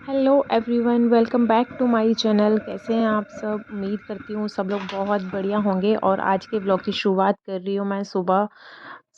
Hello everyone, welcome back to my channel. कैसे हैं आप सब? उम्मीद करती हूँ सब लोग बहुत बढ़िया होंगे। और आज के ब्लॉग की शुरुआत कर रही हूँ मैं सुबह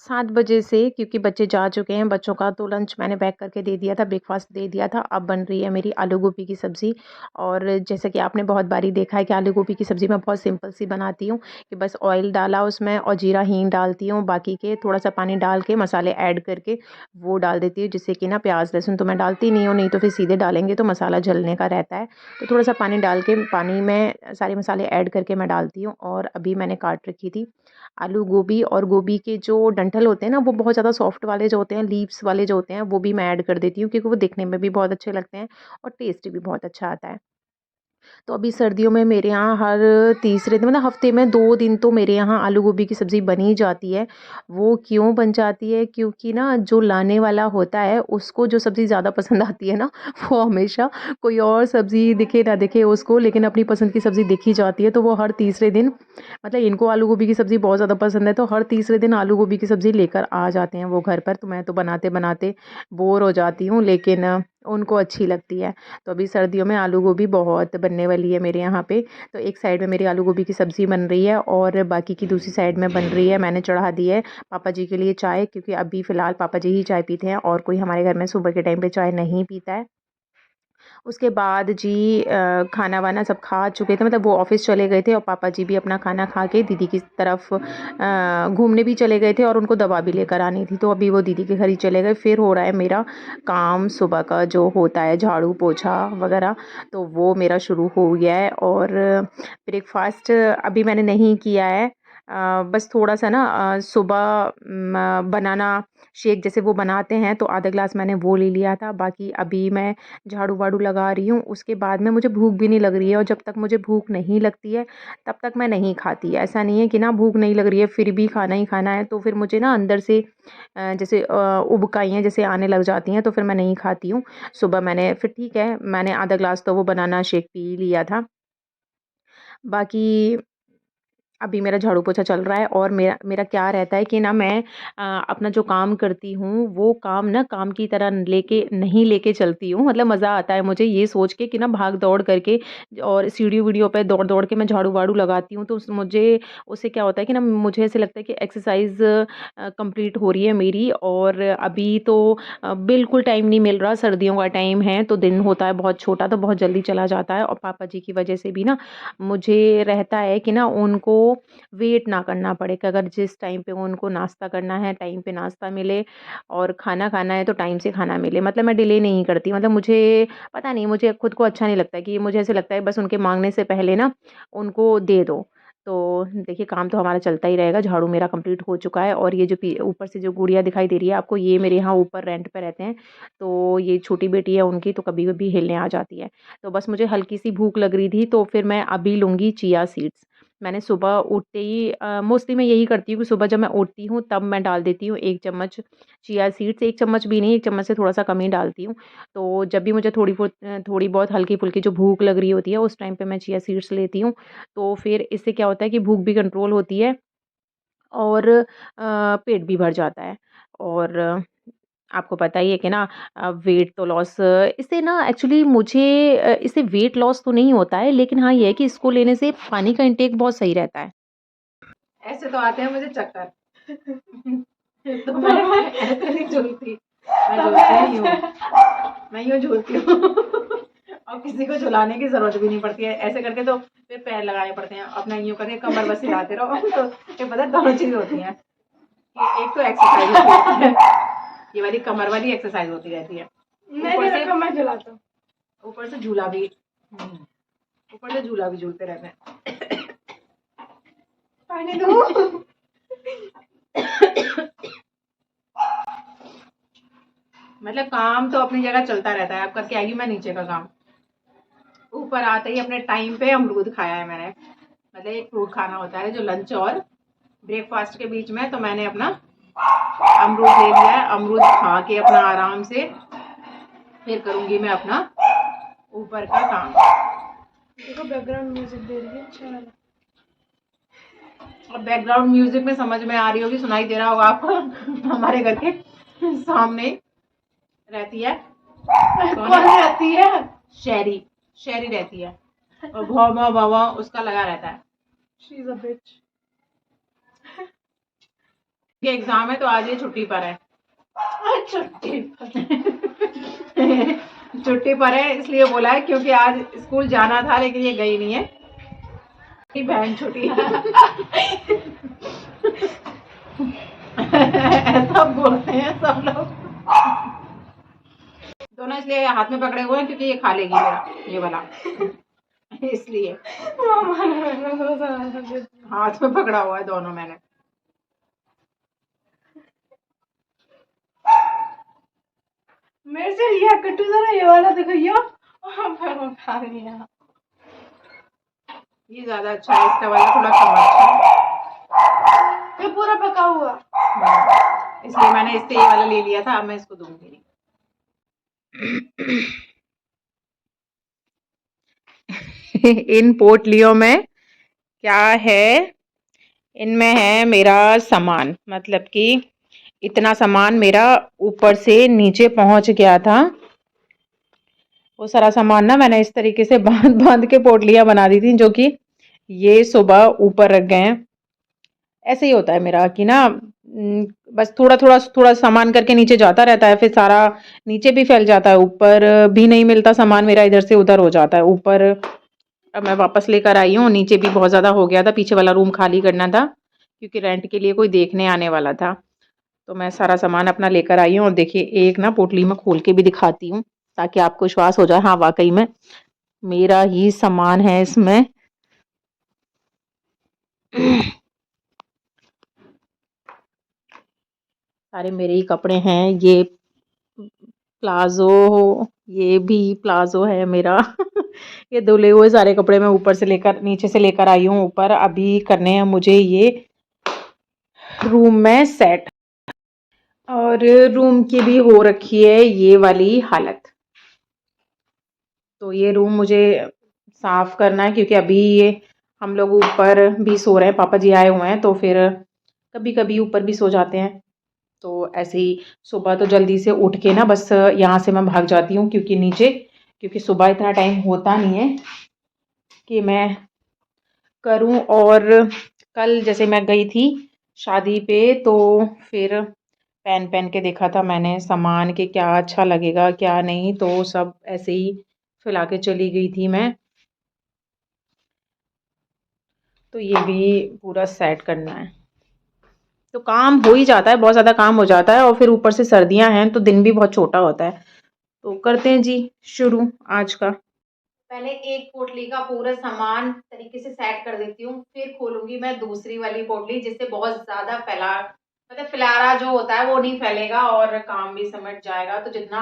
7 बजे से, क्योंकि बच्चे जा चुके हैं। बच्चों का तो लंच मैंने पैक करके दे दिया था, ब्रेकफास्ट दे दिया था। अब बन रही है मेरी आलू गोभी की सब्ज़ी। और जैसे कि आपने बहुत बारी देखा है कि आलू गोभी की सब्ज़ी मैं बहुत सिंपल सी बनाती हूँ, कि बस ऑयल डाला उसमें और जीरा हींग डालती हूँ, बाकी के थोड़ा सा पानी डाल के मसाले ऐड करके वो डाल देती हूँ। जिससे कि ना प्याज लहसुन तो मैं डालती नहीं हूँ, नहीं तो फिर सीधे डालेंगे तो मसाला जलने का रहता है। तो थोड़ा सा पानी डाल के पानी में सारे मसाले ऐड करके मैं डालती हूँ। और अभी मैंने काट रखी थी आलू गोभी, और गोभी के जो डंठल होते हैं ना, वो बहुत ज़्यादा सॉफ्ट वाले जो होते हैं, लीव्स वाले जो होते हैं, वो भी मैं ऐड कर देती हूँ, क्योंकि वो दिखने में भी बहुत अच्छे लगते हैं और टेस्ट भी बहुत अच्छा आता है। तो अभी सर्दियों में मेरे यहाँ हर तीसरे दिन, मतलब हफ्ते में 2 दिन तो मेरे यहाँ आलू गोभी की सब्ज़ी बन ही जाती है। वो क्यों बन जाती है? क्योंकि ना जो लाने वाला होता है उसको जो सब्ज़ी ज़्यादा पसंद आती है ना, वो हमेशा कोई और सब्ज़ी दिखे ना दिखे उसको, लेकिन अपनी पसंद की सब्ज़ी दिख ही जाती है। तो वो हर तीसरे दिन, मतलब इनको आलू गोभी की सब्ज़ी बहुत ज़्यादा पसंद है, तो हर तीसरे दिन आलू गोभी की सब्ज़ी लेकर आ जाते हैं वो घर पर। तो मैं तो बनाते-बनाते बोर हो जाती हूँ, लेकिन उनको अच्छी लगती है। तो अभी सर्दियों में आलू गोभी बहुत बनने वाली है मेरे यहाँ पे। तो एक साइड में मेरी आलू गोभी की सब्ज़ी बन रही है और बाकी की दूसरी साइड में बन रही है, मैंने चढ़ा दी है पापा जी के लिए चाय, क्योंकि अभी फ़िलहाल पापा जी ही चाय पीते हैं और कोई हमारे घर में सुबह के टाइम पे चाय नहीं पीता है। उसके बाद जी खाना वाना सब खा चुके थे, मतलब वो ऑफ़िस चले गए थे और पापा जी भी अपना खाना खा के दीदी की तरफ घूमने भी चले गए थे, और उनको दवा भी लेकर आनी थी। तो अभी वो दीदी के घर ही चले गए। फिर हो रहा है मेरा काम सुबह का जो होता है, झाड़ू पोछा वगैरह, तो वो मेरा शुरू हो गया है। और ब्रेकफ़ास्ट अभी मैंने नहीं किया है। बस थोड़ा-सा ना सुबह बनाना शेक जैसे वो बनाते हैं, तो आधा ग्लास मैंने वो ले लिया था। बाकी अभी मैं झाड़ू-वाड़ू लगा रही हूँ, उसके बाद में मुझे भूख भी नहीं लग रही है, और जब तक मुझे भूख नहीं लगती है, तब तक मैं नहीं खाती। ऐसा नहीं है कि ना भूख नहीं लग रही है, फिर भी खाना ही खाना है, तो फिर मुझे ना अंदर से जैसे उबकाइयाँ जैसे आने लग जाती हैं, तो फिर मैं नहीं खाती हूँ। सुबह मैंने फिर ठीक है, मैंने आधा ग्लास तो वो बनाना शेक पी लिया था। बाकी अभी मेरा झाड़ू पोछा चल रहा है, और मेरा मेरा क्या रहता है कि ना मैं अपना जो काम करती हूँ, वो काम ना काम की तरह नहीं लेके चलती हूँ। मतलब मज़ा आता है मुझे ये सोच के कि ना भाग-दौड़ करके और सीढ़ी-वीढ़ियों पे दौड़-दौड़ के मैं झाड़ू-वाड़ू लगाती हूँ, तो उससे क्या होता है कि ना मुझे ऐसे लगता है कि एक्सरसाइज़ कंप्लीट हो रही है मेरी। और अभी तो बिल्कुल टाइम नहीं मिल रहा, सर्दियों का टाइम है, तो दिन होता है बहुत छोटा, तो बहुत जल्दी चला जाता है। और पापा जी की वजह से भी ना मुझे रहता है कि ना उनको वेट ना करना पड़े, कि अगर जिस टाइम पे उनको नाश्ता करना है, टाइम पे नाश्ता मिले, और खाना खाना है तो टाइम से खाना मिले। मतलब मैं डिले नहीं करती, मतलब मुझे पता नहीं, मुझे खुद को अच्छा नहीं लगता, कि मुझे ऐसे लगता है बस उनके माँगने से पहले ना उनको दे दो। तो देखिए काम तो हमारा चलता ही रहेगा। झाड़ू मेरा कंप्लीट हो चुका है, और ये जो ऊपर से जो गुड़िया दिखाई दे रही है आपको, ये मेरे यहाँ ऊपर रेंट पे रहते हैं। तो ये छोटी बेटी है उनकी, तो कभी-कभी हिलने आ जाती है। तो बस मुझे हल्की-सी भूख लग रही थी, तो फिर मैं अभी लूँगी चिया सीड्स। मैंने सुबह उठते ही मोस्टली मैं यही करती हूँ कि सुबह जब मैं उठती हूँ तब मैं डाल देती हूँ 1 चम्मच चिया सीड्स। 1 चम्मच भी नहीं, 1 चम्मच से थोड़ा-सा कम ही डालती हूँ। तो जब भी मुझे थोड़ी बहुत हल्की-फुल्की जो भूख लग रही होती है, उस टाइम पे मैं चिया सीड्स लेती हूँ। तो फिर इससे क्या होता है कि भूख भी कंट्रोल होती है, और पेट भी भर जाता है। और आपको पता ही है कि ना वेट तो लॉस इससे ना एक्चुअली मुझे इससे वेट लॉस तो नहीं होता है, लेकिन हाँ, ये है कि इसको लेने से पानी का इंटेक बहुत सही रहता है। ऐसे तो आते हैं मुझे चक्कर। तो मैं ऐसे नहीं झूलती, मैं झूलती नहीं हूँ, मैं यूँ झूलती हूँ। और किसी को झुलाने की जरूरत भी नहीं पड़ती है। ऐसे करके तो फिर पैर लगाने पड़ते हैं, अपना यूँ करके कमर बस हिलाते रहो। तो ये पता है दोनों चीज होती है, कि एक तो एक्सरसाइज होती है, ये वाली कमर वाली एक्सरसाइज होती रहती है, ऊपर से कमर झुलाता, ऊपर से झूला भी, ऊपर से झूला भी झूलते रहते हैं। पानी दो। मतलब काम तो अपनी जगह चलता रहता है, आपका क्या ही मैं नीचे का काम। ऊपर आते ही अपने टाइम पे अमरूद खाया है मैंने। मतलब एक फ्रूट खाना होता है जो लंच और ब्रेकफास्ट के बीच में, तो मैंने अपना अमरूद ले लिया है। अमरूद खा के अपना आराम से फिर करूंगी मैं अपना ऊपर का काम। देखो बैकग्राउंड म्यूजिक दे रही है, अच्छा। अब बैकग्राउंड म्यूजिक में समझ में आ रही होगी, सुनाई दे रहा होगा आपको। हमारे घर के सामने रहती है। कौन रहती है? शहरी शहरी रहती है और भौ भौ भौ भौ उसका लगा रहता है। शी इज अ बिच। ये एग्जाम है तो आज ये छुट्टी पर है। छुट्टी छुट्टी पर है इसलिए बोला है क्योंकि आज स्कूल जाना था लेकिन ये गई नहीं है। की बहन छोटी ऐसा बोलते हैं सब लोग। दोनों इसलिए हाथ में पकड़े हुए हैं क्योंकि ये खा लेगी मेरा ये वाला इसलिए हाथ में पकड़ा हुआ है दोनों मैंने। मेरे से ये कट्टू जरा ये वाला देखो ये खा रही है। ये ज्यादा अच्छा है इसका वाला थोड़ा कम अच्छा है। ये पूरा पका हुआ इसलिए मैंने इससे ये वाला ले लिया था अब मैं इसको दूंगी नहीं। इन पोटलियों में क्या है, इनमें है मेरा सामान, मतलब कि इतना सामान मेरा ऊपर से नीचे पहुंच गया था। वो सारा सामान ना मैंने इस तरीके से बांध बांध के पोटलियां बना दी थी, जो कि ये सुबह ऊपर रख गए हैं। ऐसे ही होता है मेरा कि ना बस थोड़ा थोड़ा थोड़ा सामान करके नीचे जाता रहता है, फिर सारा नीचे भी फैल जाता है, ऊपर भी नहीं मिलता सामान मेरा, इधर से उधर हो जाता है ऊपर। अब मैं वापस लेकर आई हूँ, नीचे भी बहुत ज़्यादा हो गया था, पीछे वाला रूम खाली करना था क्योंकि रेंट के लिए कोई देखने आने वाला था। तो मैं सारा सामान अपना लेकर आई हूँ और देखिए एक ना पोटली में खोल के भी दिखाती हूँ ताकि आपको विश्वास हो जाए, हाँ वाकई में मेरा ही सामान है इसमें। सारे मेरे ही कपड़े हैं, ये प्लाजो, ये भी प्लाजो है मेरा। ये धुले हुए सारे कपड़े मैं ऊपर से लेकर नीचे से लेकर आई हूँ ऊपर। अभी करने हैं मुझे ये रूम में सेट, और रूम की भी हो रखी है ये वाली हालत। तो ये रूम मुझे साफ करना है क्योंकि अभी ये हम लोग ऊपर भी सो रहे हैं, पापा जी आए हुए हैं तो फिर कभी कभी ऊपर भी सो जाते हैं। तो ऐसे ही सुबह तो जल्दी से उठ के ना बस यहाँ से मैं भाग जाती हूँ क्योंकि नीचे, क्योंकि सुबह इतना टाइम होता नहीं है कि मैं करूँ। और कल जैसे मैं गई थी शादी पे तो फिर पहन पहन के देखा था मैंने सामान के क्या अच्छा लगेगा क्या नहीं, तो सब ऐसे ही फैला के चली गई थी मैं। तो ये भी पूरा सेट करना है, तो काम हो ही जाता है, बहुत ज़्यादा काम हो जाता है, और फिर ऊपर से सर्दियां हैं तो दिन भी बहुत छोटा होता है। तो करते हैं जी शुरू आज का। पहले एक पोटली का पूरा सामान तरीके से सेट कर देती हूँ, फिर खोलूंगी मैं दूसरी वाली पोटली जिससे बहुत ज्यादा फैला, मतलब फैलारा जो होता है वो नहीं फैलेगा और काम भी समझ जाएगा। तो जितना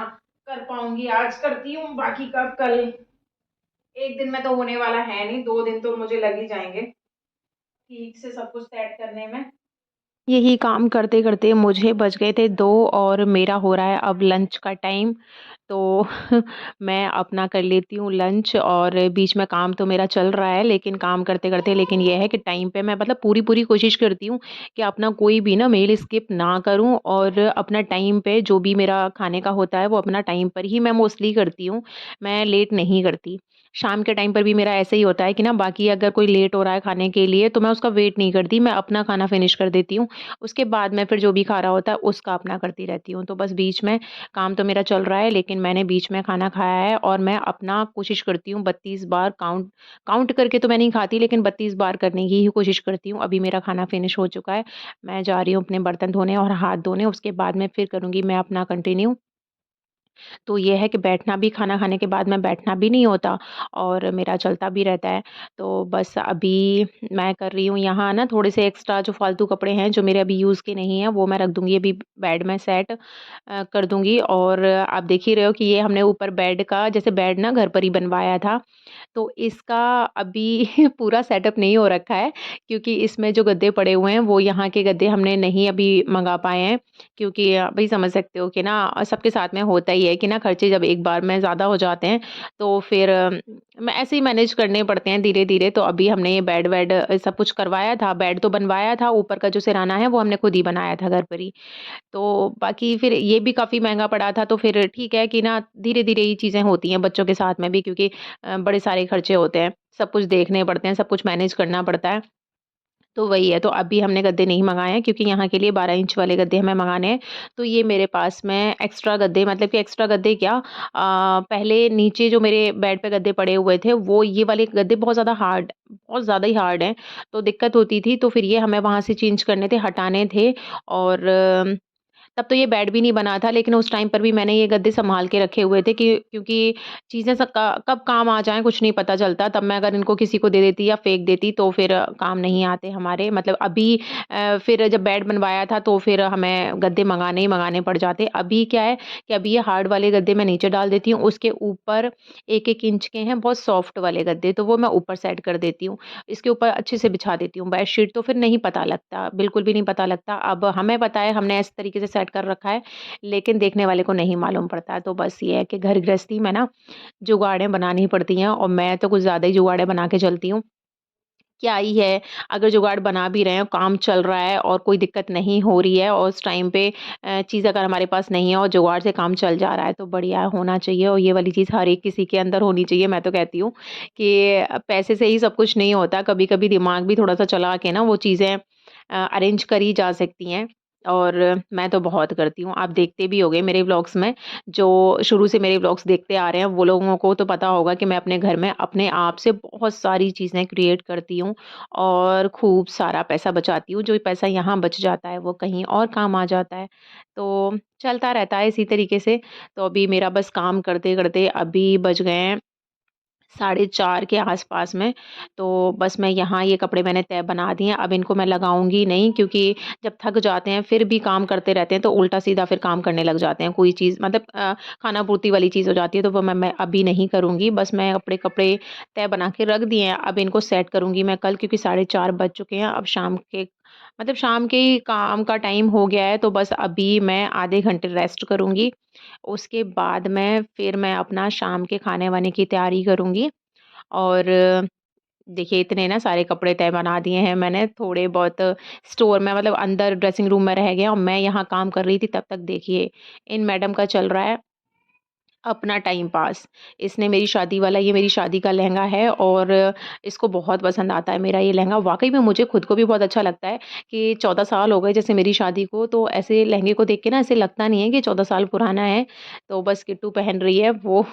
कर पाऊंगी आज करती हूँ, बाकी का कल। एक दिन में तो होने वाला है नहीं, 2 दिन तो मुझे लग ही जाएंगे ठीक से सब कुछ सेट करने में। यही काम करते करते मुझे बज गए थे 2 और मेरा हो रहा है अब लंच का टाइम। तो मैं अपना कर लेती हूँ लंच, और बीच में काम तो मेरा चल रहा है लेकिन काम करते करते, लेकिन यह है कि टाइम पे मैं मतलब पूरी पूरी कोशिश करती हूँ कि अपना कोई भी ना मील स्किप ना करूँ, और अपना टाइम पे जो भी मेरा खाने का होता है वो अपना टाइम पर ही मैं मोस्टली करती हूँ, मैं लेट नहीं करती। शाम के टाइम पर भी मेरा ऐसे ही होता है कि ना बाकी अगर कोई लेट हो रहा है खाने के लिए तो मैं उसका वेट नहीं करती, मैं अपना खाना फिनिश कर देती हूँ। उसके बाद मैं फिर जो भी खा रहा होता है उसका अपना करती रहती हूँ। तो बस बीच में काम तो मेरा चल रहा है लेकिन मैंने बीच में खाना खाया है, और मैं अपना कोशिश करती हूँ 32 बार काउंट काउंट करके तो मैं नहीं खाती लेकिन 32 बार करने की ही कोशिश करती हूँ। अभी मेरा खाना फिनिश हो चुका है, मैं जा रही हूँ अपने बर्तन धोने और हाथ धोने, उसके बाद में फिर करूँगी मैं अपना कंटिन्यू। तो ये है कि बैठना भी, खाना खाने के बाद में बैठना भी नहीं होता और मेरा चलता भी रहता है। तो बस अभी मैं कर रही हूँ यहाँ ना थोड़े से एक्स्ट्रा जो फ़ालतू कपड़े हैं जो मेरे अभी यूज़ के नहीं हैं वो मैं रख दूँगी अभी बेड में सेट कर दूँगी। और आप देख ही रहे हो कि ये हमने ऊपर बेड का, जैसे बेड ना घर पर ही बनवाया था, तो इसका अभी पूरा सेटअप नहीं हो रखा है क्योंकि इसमें जो गद्दे पड़े हुए हैं वो यहाँ के गद्दे हमने नहीं अभी मँगा पाए हैं, क्योंकि भाई समझ सकते हो कि ना सबके साथ में होता ही है कि ना खर्चे जब एक बार में ज़्यादा हो जाते हैं तो फिर मैं ऐसे ही मैनेज करने पड़ते हैं धीरे-धीरे। तो अभी हमने ये बेड-वेड सब कुछ करवाया था, बेड तो बनवाया था, ऊपर का जो सिरहाना है वो हमने खुद ही बनाया था घर पर ही। तो बाकी फिर ये भी काफ़ी महँगा पड़ा था, तो फिर ठीक है कि ना धीरे-धीरे ये चीज़ें होती हैं बच्चों के साथ में भी, क्योंकि बड़े सारे खर्चे होते हैं, सब कुछ देखने पड़ते हैं, सब कुछ मैनेज करना पड़ता है। तो वही है, तो अभी हमने गद्दे नहीं मँगाए हैं क्योंकि यहाँ के लिए 12 इंच वाले गद्दे हमें मँगाने हैं। तो ये मेरे पास में एक्स्ट्रा गद्दे, मतलब कि एक्स्ट्रा गद्दे क्या, पहले नीचे जो मेरे बेड पे गद्दे पड़े हुए थे, वो ये वाले गद्दे बहुत ज़्यादा ही हार्ड हैं, तो दिक्कत होती थी। तो फिर ये हमें वहाँ से चेंज करने थे, हटाने थे। और तब तो ये बेड भी नहीं बना था, लेकिन उस टाइम पर भी मैंने ये गद्दे सँभाल के रखे हुए थे कि क्योंकि चीज़ें सब क कब काम आ जाएँ कुछ नहीं पता चलता। तब मैं अगर इनको किसी को दे देती या फेंक देती तो फिर काम नहीं आते हमारे। मतलब अभी फिर जब बेड बनवाया था तो फिर हमें गद्दे मँगाने ही मँगाने पड़ जाते। अभी क्या है कि अभी ये हार्ड वाले गद्दे मैं नीचे डाल देती हूँ, उसके ऊपर 1-1 इंच के हैं बहुत सॉफ्ट वाले गद्दे, तो वो मैं ऊपर सेट कर देती हूँ। इसके ऊपर अच्छे से बिछा देती हूँ। बेडशीट तो फिर नहीं पता लगता, बिल्कुल भी नहीं पता लगता। अब हमें पता है हमने इस तरीके से सेट कर रखा है, लेकिन देखने वाले को नहीं मालूम पड़ता। तो बस ये है कि घर गृहस्थी में ना जुगाड़ें बनानी पड़ती हैं, और मैं तो कुछ ज़्यादा ही जुगाड़ें बना के चलती हूँ। क्या ही है, अगर जुगाड़ बना भी रहे हैं, काम चल रहा है और कोई दिक्कत नहीं हो रही है और उस टाइम पे चीज़ अगर हमारे पास नहीं है और जुगाड़ से काम चल जा रहा है, तो बढ़िया होना चाहिए। और ये वाली चीज़ हर एक किसी के अंदर होनी चाहिए। मैं तो कहती हूँ कि पैसे से ही सब कुछ नहीं होता, कभी-कभी दिमाग भी थोड़ा-सा चला के ना वो चीज़ें अरेंज करी जा सकती हैं। और मैं तो बहुत करती हूँ। आप देखते भी होंगे मेरे व्लॉग्स में, जो शुरू से मेरे व्लॉग्स देखते आ रहे हैं, वो लोगों को तो पता होगा कि मैं अपने घर में अपने आप से बहुत सारी चीज़ें क्रिएट करती हूँ और खूब सारा पैसा बचाती हूँ। जो पैसा यहाँ बच जाता है, वो कहीं और काम आ जाता है। तो चलता रहता है इसी तरीके से। तो अभी मेरा बस काम करते-करते अभी बज गए हैं 4:30 के आस-पास में। तो बस मैं यहाँ ये कपड़े मैंने तह बना दिए हैं, अब इनको मैं लगाऊँगी नहीं, क्योंकि जब थक जाते हैं फिर भी काम करते रहते हैं तो उल्टा-सीधा फिर काम करने लग जाते हैं। कोई चीज़ मतलब खाना-पूर्ति वाली चीज़ हो जाती है, तो वो मैं अभी नहीं करूँगी। बस मैं अपने कपड़े तह बना के रख दिए हैं, अब इनको सेट करूँगी मैं कल, क्योंकि 4:30 बज चुके हैं। अब शाम के ही काम का टाइम हो गया है, तो बस अभी मैं आधे घंटे रेस्ट करूँगी। उसके बाद में फिर मैं अपना शाम के खाने-वाने की तैयारी करूँगी। और देखिए इतने ना सारे कपड़े तह बना दिए हैं मैंने, थोड़े बहुत स्टोर में, मतलब अंदर ड्रेसिंग रूम में रह गए, और मैं यहाँ काम कर रही थी तब तक देखिए इन मैडम का चल रहा है अपना टाइम पास। इसने मेरी शादी वाला, ये मेरी शादी का लहंगा है और इसको बहुत पसंद आता है मेरा ये लहंगा। वाक़ई में मुझे खुद को भी बहुत अच्छा लगता है कि 14 साल हो गए जैसे मेरी शादी को, तो ऐसे लहंगे को देख के ना ऐसे लगता नहीं है कि 14 साल पुराना है। तो बस किट्टू पहन रही है वो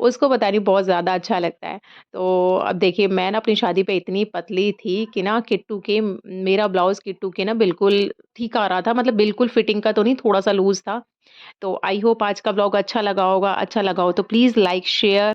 उसको पता नहीं बहुत ज़्यादा अच्छा लगता है। तो अब देखिए मैं ना अपनी शादी पे इतनी पतली थी कि ना किट्टू के मेरा ब्लाउज़ किट्टू के ना बिल्कुल ठीक आ रहा था, मतलब बिल्कुल फिटिंग का तो नहीं, थोड़ा-सा लूज़ था। तो आई होप आज का व्लॉग अच्छा लगा होगा। अच्छा लगा हो तो प्लीज़ लाइक, शेयर